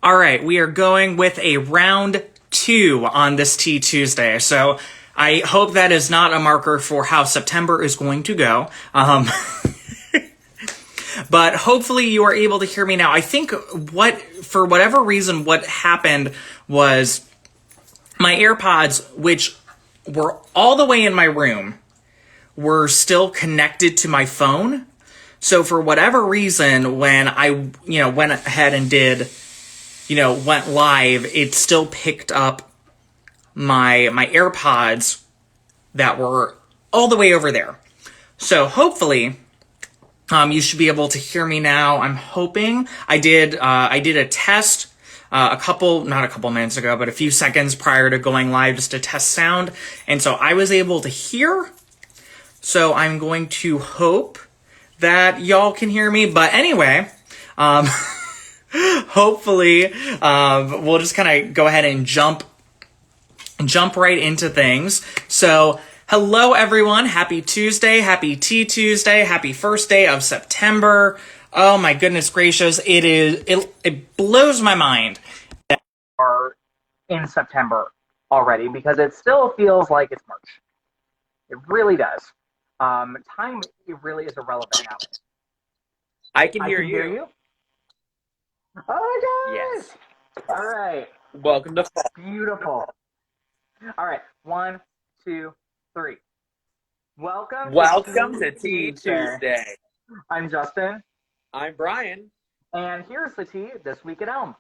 All right, we are going with a round 2 on this Tea Tuesday. So I hope that is not a marker for how September is going to go. But hopefully you are able to hear me now. I think for whatever reason, what happened was my AirPods, which were all the way in my room, were still connected to my phone. So for whatever reason, when I, went ahead and went live, it still picked up my AirPods that were all the way over there. So hopefully, you should be able to hear me now. I'm hoping. I did a test not a couple minutes ago, but a few seconds prior to going live, just to test sound, and so I was able to hear. So I'm going to hope that y'all can hear me. But anyway, hopefully, we'll just kind of go ahead and jump right into things. So, hello everyone. Happy Tuesday. Happy Tea Tuesday. Happy first day of September. Oh my goodness gracious. It blows my mind that we are in September already, because it still feels like it's March. It really does. Time, it really is irrelevant now. I can hear you. Oh my gosh! Yes. All right. Welcome to fall. Beautiful. All right. 1, 2, 3. Welcome to Tea Tuesday. I'm Justin. I'm Brian. And here's the tea this week at Elm.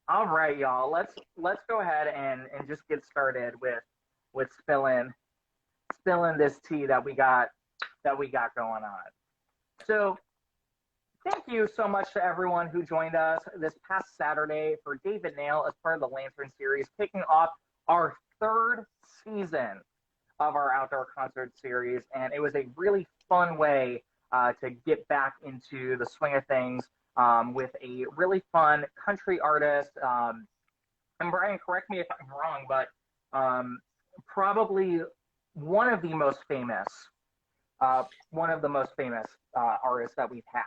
All right, y'all. Let's go ahead and just get started with spilling this tea that we got going on. So thank you so much to everyone who joined us this past Saturday for David Nail as part of the Lantern series, kicking off our 3rd season of our outdoor concert series. And it was a really fun way to get back into the swing of things with a really fun country artist. And Brian, correct me if I'm wrong, but probably one of the most famous artists that we've had.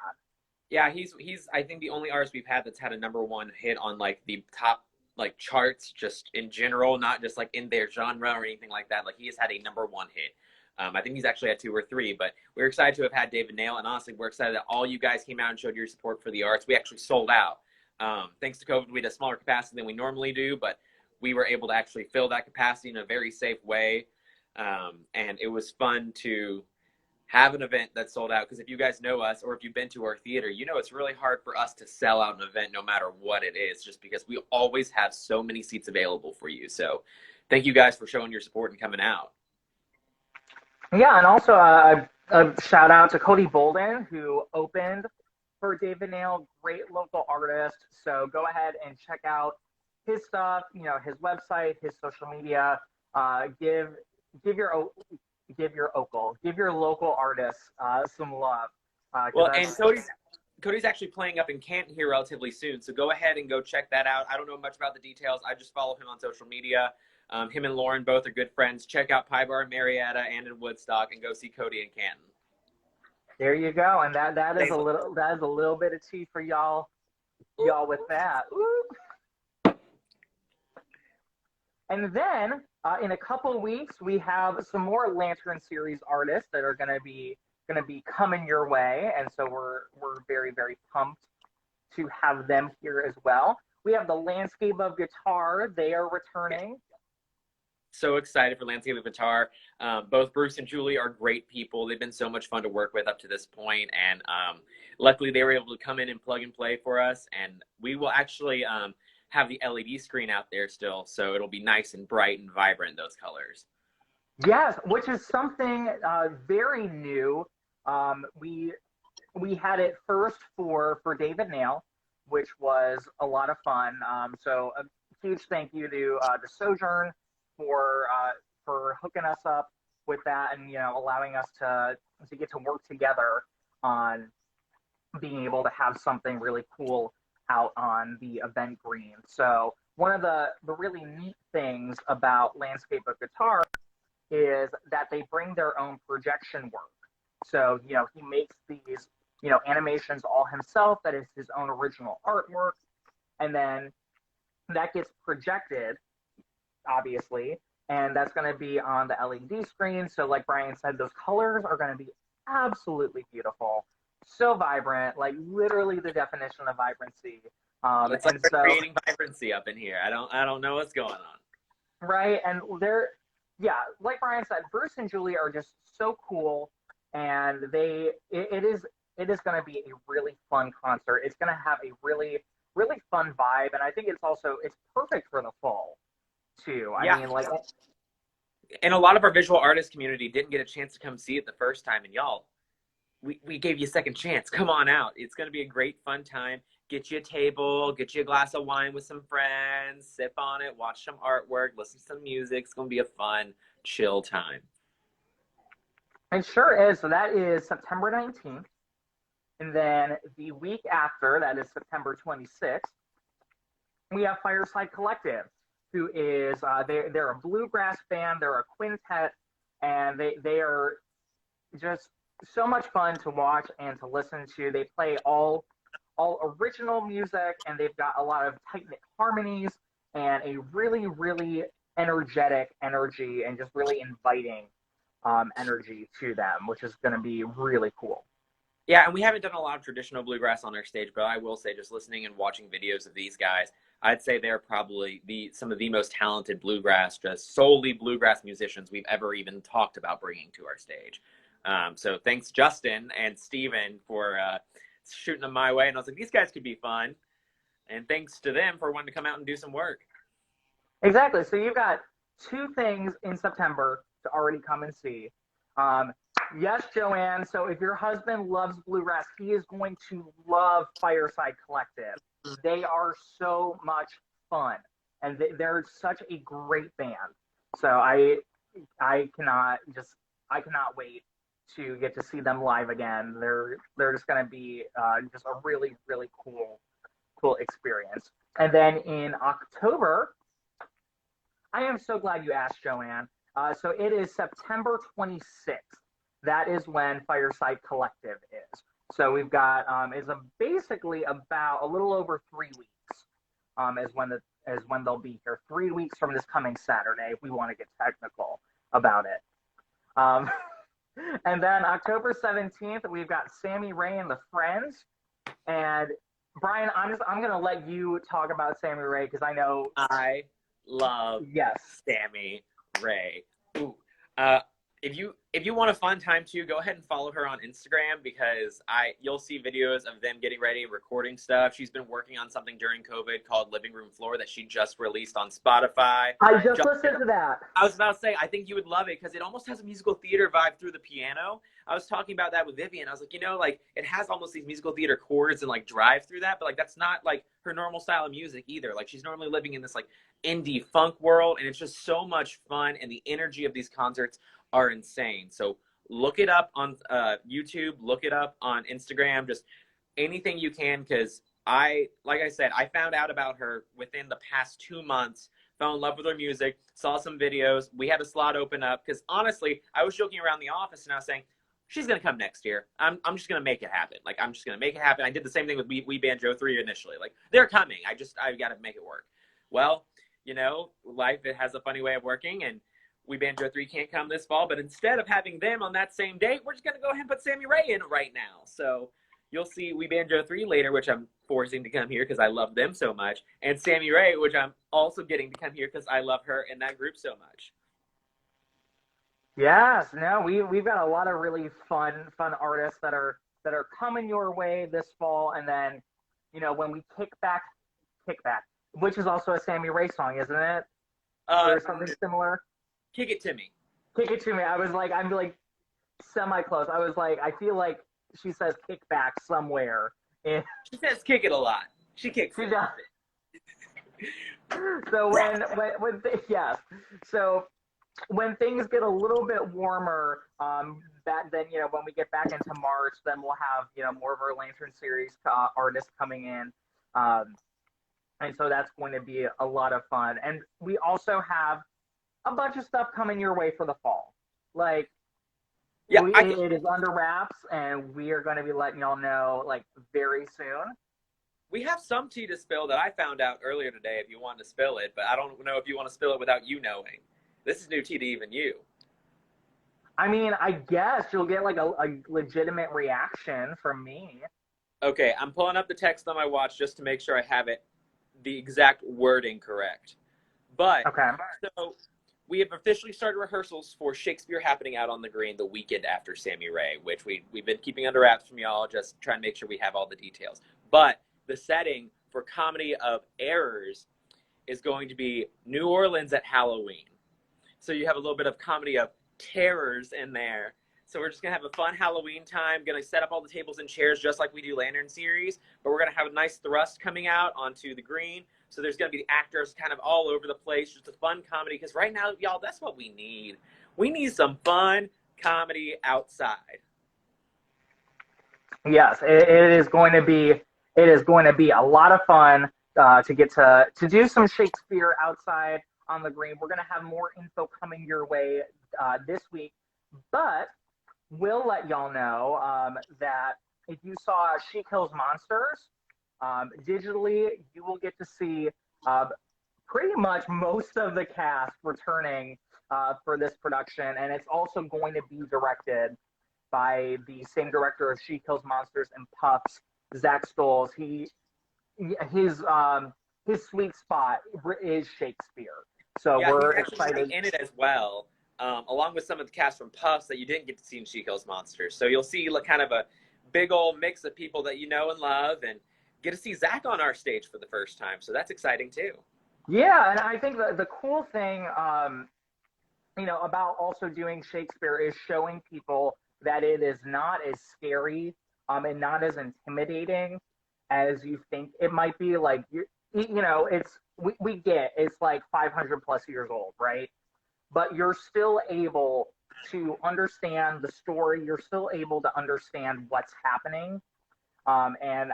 Yeah, he's I think the only artist we've had that's had a #1 hit on like the top like charts just in general, not just like in their genre or anything like that. Like he has had a #1 hit. I think he's actually had 2 or 3, but we're excited to have had David Nail, and honestly, we're excited that all you guys came out and showed your support for the arts. We actually sold out. Thanks to COVID, we had a smaller capacity than we normally do, but we were able to actually fill that capacity in a very safe way. And it was fun to have an event that sold out, because if you guys know us or if you've been to our theater, you know it's really hard for us to sell out an event no matter what it is, just because we always have so many seats available for you. So thank you guys for showing your support and coming out. Yeah, and also a shout out to Cody Bolden, who opened for David Nail, great local artist. So go ahead and check out his stuff, his website, his social media. Give your local artists some love. Well, and Cody's actually playing up in Canton here relatively soon, so go ahead and go check that out. I don't know much about the details. I just follow him on social media. Him and Lauren both are good friends. Check out Pie Bar in Marietta and in Woodstock, and go see Cody in Canton. There you go, and that is a little bit of tea for y'all with that. Ooh. And then in a couple of weeks, we have some more Lantern series artists that are going to be coming your way, and so we're very, very pumped to have them here as well. We have the Landscape of Guitar. They are returning. So excited for Landscape of Guitar. Both Bruce and Julie are great people. They've been so much fun to work with up to this point, and luckily they were able to come in and plug and play for us, and we will actually have the LED screen out there still, so it'll be nice and bright and vibrant, those colors. Yes, which is something very new. We had it first for David Nail, which was a lot of fun. So a huge thank you to the Sojourn for hooking us up with that, and allowing us to get to work together on being able to have something really cool out on the event green. So one of the really neat things about Landscape of Guitar is that they bring their own projection work. So he makes these animations all himself. That is his own original artwork. And then that gets projected, obviously, and that's going to be on the LED screen. So like Brian said, those colors are going to be absolutely beautiful, so vibrant, like literally the definition of vibrancy. It's like we're creating vibrancy up in here. I don't know what's going on. Right, and yeah, like Brian said, Bruce and Julie are just so cool, and it is going to be a really fun concert. It's going to have a really fun vibe, and I think it's perfect for the fall too. I mean, like, and a lot of our visual artist community didn't get a chance to come see it the first time, and y'all, we gave you a second chance. Come on out. It's going to be a great fun time. Get you a table, get you a glass of wine with some friends, sip on it, watch some artwork, listen to some music. It's going to be a fun, chill time. It sure is. So that is September 19th. And then the week after, that is September 26th, we have Fireside Collective, who is, they're a bluegrass band, they're a quintet, and they are just so much fun to watch and to listen to. They play all original music, and they've got a lot of tight-knit harmonies and a really, really energetic energy and just really inviting energy to them, which is going to be really cool. Yeah, and we haven't done a lot of traditional bluegrass on our stage, but I will say, just listening and watching videos of these guys, I'd say they're probably some of the most talented bluegrass, just solely bluegrass musicians we've ever even talked about bringing to our stage. So thanks, Justin and Steven, for shooting them my way. And I was like, these guys could be fun. And thanks to them for wanting to come out and do some work. Exactly. So you've got two things in September to already come and see. Yes, Joanne. So if your husband loves bluegrass, he is going to love Fireside Collective. They are so much fun, and they're such a great band. So I cannot wait to get to see them live again. They're just going to be just a really, really cool experience. And then in October, I am so glad you asked, Joanne. So it is September 26th. That is when Fireside Collective is. So we've got basically about a little over 3 weeks is when they'll be here. 3 weeks from this coming Saturday, if we want to get technical about it. And then October 17th, we've got Sammy Ray and the Friends. And Brian, I'm gonna let you talk about Sammy Ray because I know I love Sammy Ray. Ooh. If you want a fun time too, go ahead and follow her on Instagram because you'll see videos of them getting ready and recording stuff. She's been working on something during COVID called Living Room Floor that she just released on Spotify. I just listened to that. I was about to say, I think you would love it because it almost has a musical theater vibe through the piano. I was talking about that with Vivian. I was like, like it has almost these musical theater chords and like drive through that, but like that's not like her normal style of music either. Like she's normally living in this like indie funk world, and it's just so much fun, and the energy of these concerts are insane. So look it up on YouTube, look it up on Instagram, just anything you can, because like I said, I found out about her within the past 2 months, fell in love with her music, saw some videos. We had a slot open up because honestly, I was joking around the office and I was saying, she's going to come next year. I'm just going to make it happen. Like, I'm just going to make it happen. I did the same thing with We Banjo 3 initially. Like, they're coming. I got to make it work. Well, life, it has a funny way of working, and We Banjo 3 can't come this fall, but instead of having them on that same date, we're just going to go ahead and put Sammy Ray in right now. So you'll see We Banjo 3 later, which I'm forcing to come here because I love them so much, and Sammy Ray, which I'm also getting to come here because I love her and that group so much. Yes, no, we've got a lot of really fun artists that are coming your way this fall, and then when we kick back, which is also a Sammy Ray song, isn't it? Or something similar. Kick It To Me. Kick It To Me. I'm like semi close. I was like, I feel like she says kick back somewhere. She says kick it a lot. She kicks it. So so when things get a little bit warmer, then when we get back into March, then we'll have more of our Lantern Series artists coming in, and so that's going to be a lot of fun. And we also have a bunch of stuff coming your way for the fall. Like Yeah, It is under wraps, and we are going to be letting y'all know like very soon. we have some tea to spill that I found out earlier today if you want to spill it, but I don't know if you want to spill it without you knowing. This is new tea to even you. I mean, I guess you'll get like a legitimate reaction from me. Okay, I'm pulling up the text on my watch just to make sure I have it the exact wording correct. But Okay. so we have officially started rehearsals for Shakespeare happening out on the green the weekend after Sammy Ray, which we've been keeping under wraps from y'all, just trying to make sure we have all the details. But the setting for Comedy of Errors is going to be New Orleans at Halloween. So you have a little bit of Comedy of Terrors in there. So we're just going to have a fun Halloween time, going to set up all the tables and chairs just like we do Lantern Series, but we're going to have a nice thrust coming out onto the green. So there's going to be actors kind of all over the place, just a fun comedy, because right now, y'all, that's what we need. We need some fun comedy outside. Yes, it is going to be a lot of fun to get to do some Shakespeare outside on the green. We're going to have more info coming your way this week, but we'll let y'all know that if you saw She Kills Monsters digitally, you will get to see pretty much most of the cast returning for this production, and it's also going to be directed by the same director of She Kills Monsters and Puffs, Zach Stoles. His sweet spot is Shakespeare, so Yeah, we're he's actually excited. in it as well, along with some of the cast from Puffs that you didn't get to see in She Kills Monsters. So you'll see like kind of a big old mix of people that you know and love, and get to see Zach on our stage for the first time. So that's exciting too. Yeah, and I think the cool thing, about also doing Shakespeare is showing people that it is not as scary and not as intimidating as you think it might be. Like we get it's like 500 plus years old, right? But you're still able to understand the story. You're still able to understand what's happening. And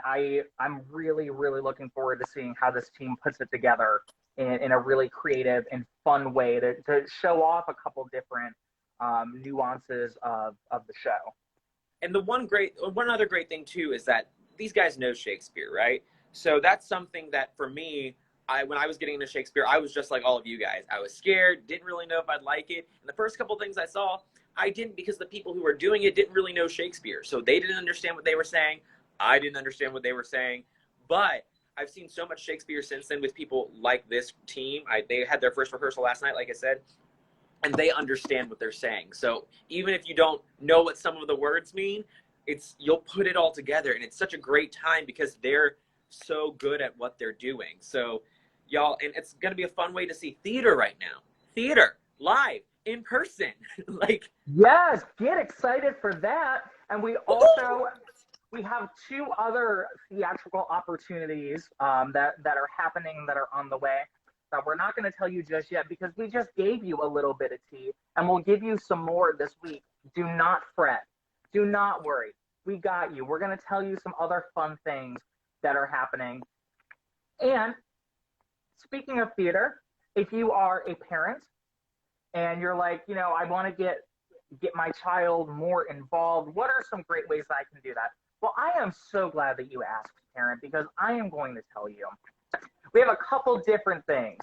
I'm really, really looking forward to seeing how this team puts it together in a really creative and fun way to show off a couple different nuances of the show. And the one other great thing too is that these guys know Shakespeare, right? So that's something that for me, when I was getting into Shakespeare, I was just like all of you guys. I was scared, didn't really know if I'd like it. And the first couple things I saw, I didn't, because the people who were doing it didn't really know Shakespeare. So they didn't understand what they were saying. I didn't understand what they were saying. But I've seen so much Shakespeare since then with people like this team. They had their first rehearsal last night, like I said, and they understand what they're saying. So even if you don't know what some of the words mean, you'll put it all together, and it's such a great time because they're so good at what they're doing. So y'all, and it's going to be a fun way to see theater right now. Theater, live, in person. Like, yes, get excited for that. And we have two other theatrical opportunities that are happening, that are on the way, that we're not going to tell you just yet because we just gave you a little bit of tea, and we'll give you some more this week. Do not fret. Do not worry. We got you. We're going to tell you some other fun things that are happening. And speaking of theater, if you are a parent and you're like, I want to get my child more involved, what are some great ways that I can do that? Well, I am so glad that you asked, parent, because I am going to tell you. We have a couple different things.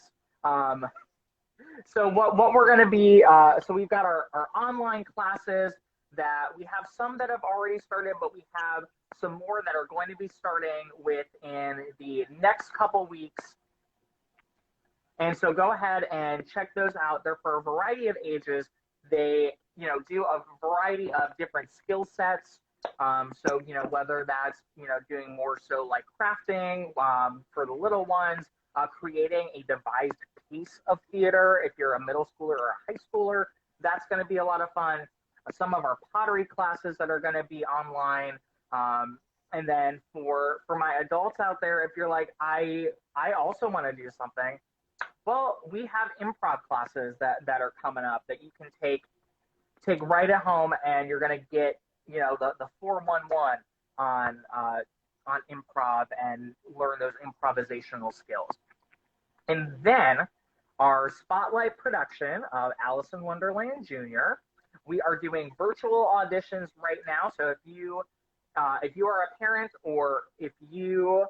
So what we're going to be, so we've got our online classes that we have some that have already started, but we have some more that are going to be starting within the next couple weeks. And so go ahead and check those out. They're for a variety of ages. They, do a variety of different skill sets. So, whether that's, doing more so like crafting for the little ones, creating a devised piece of theater. If you're a middle schooler or a high schooler, that's going to be a lot of fun. Some of our pottery classes that are going to be online. And then for my adults out there, if you're like, I also want to do something, well, we have improv classes that are coming up that you can take right at home, and you're going to get, the 411 on improv and learn those improvisational skills. And then our spotlight production of Alice in Wonderland Jr., We are doing virtual auditions right now. So if you are a parent, or if you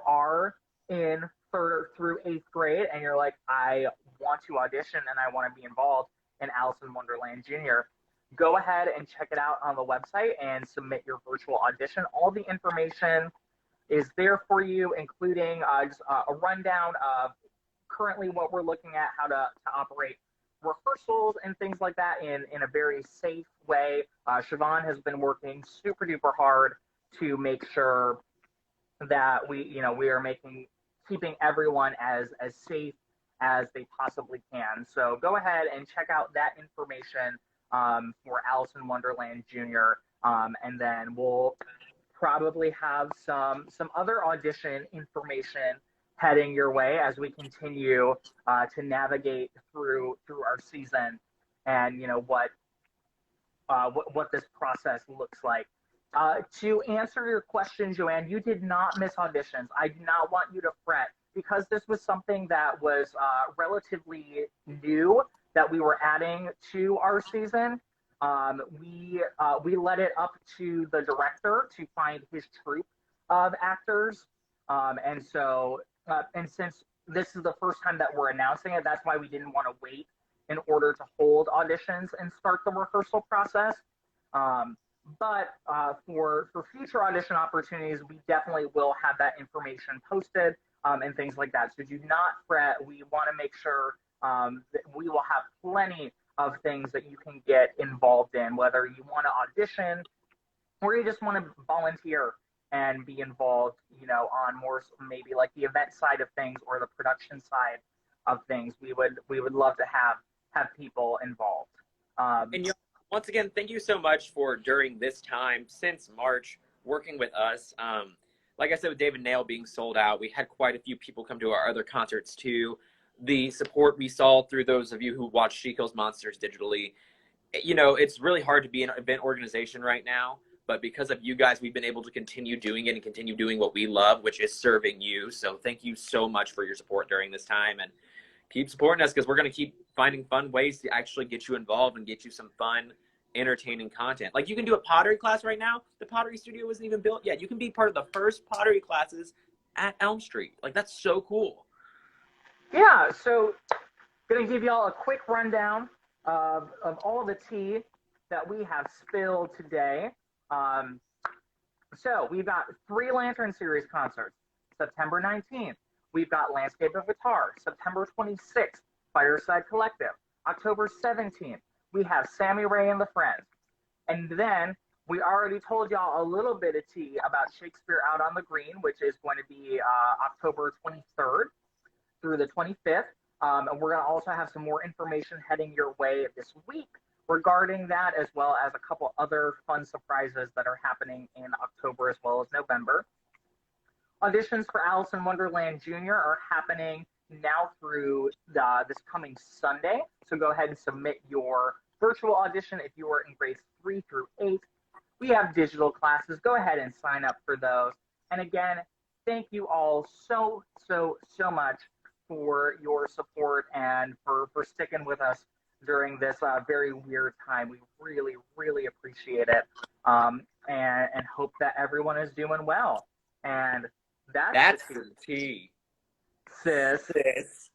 are in third through eighth grade and you're like, I want to audition and I want to be involved in Alice in Wonderland Junior, go ahead and check it out on the website and submit your virtual audition. All the information is there for you, including just a rundown of currently what we're looking at, how to operate rehearsals and things like that in a very safe way. Siobhan has been working super duper hard to make sure that we are keeping everyone as safe as they possibly can. So go ahead and check out that information for Alice in Wonderland Junior, and then we'll probably have some other audition information heading your way as we continue to navigate through our season, and what this process looks like. To answer your question, Joanne, you did not miss auditions. I do not want you to fret, because this was something that was relatively new that we were adding to our season. We let it up to the director to find his troupe of actors, and since this is the first time that we're announcing it, that's why we didn't want to wait in order to hold auditions and start the rehearsal process. But for future audition opportunities, we definitely will have that information posted and things like that. So do not fret. We want to make sure that we will have plenty of things that you can get involved in, whether you want to audition or you just want to volunteer and be involved, on more maybe like the event side of things or the production side of things. We would love to have people involved. And once again, thank you so much for, during this time since March, working with us. Like I said, with David Nail being sold out, we had quite a few people come to our other concerts too. The support we saw through those of you who watch She Kills Monsters digitally, it's really hard to be an event organization right now, but because of you guys, we've been able to continue doing it and continue doing what we love, which is serving you. So thank you so much for your support during this time, and keep supporting us, because we're going to keep finding fun ways to actually get you involved and get you some fun, entertaining content. Like, you can do a pottery class right now. The pottery studio isn't even built yet. You can be part of the first pottery classes at Elm Street. Like, that's so cool. Yeah, so going to give y'all a quick rundown of all the tea that we have spilled today. So we've got 3 Lantern Series concerts. September 19th, we've got Landscape of Guitar. September 26th, Fireside Collective. October 17th, we have Sammy Ray and the Friends. And then we already told y'all a little bit of tea about Shakespeare Out on the Green, which is going to be October 23rd through the 25th. And we're going to also have some more information heading your way this week regarding that, as well as a couple other fun surprises that are happening in October as well as November. Auditions for Alice in Wonderland Junior are happening now through this coming Sunday. So go ahead and submit your virtual audition if you are in grades 3 through 8. We have digital classes. Go ahead and sign up for those. And again, thank you all so much for your support and for sticking with us during this very weird time. We really, really appreciate it, and hope that everyone is doing well. And that's the tea. Sis.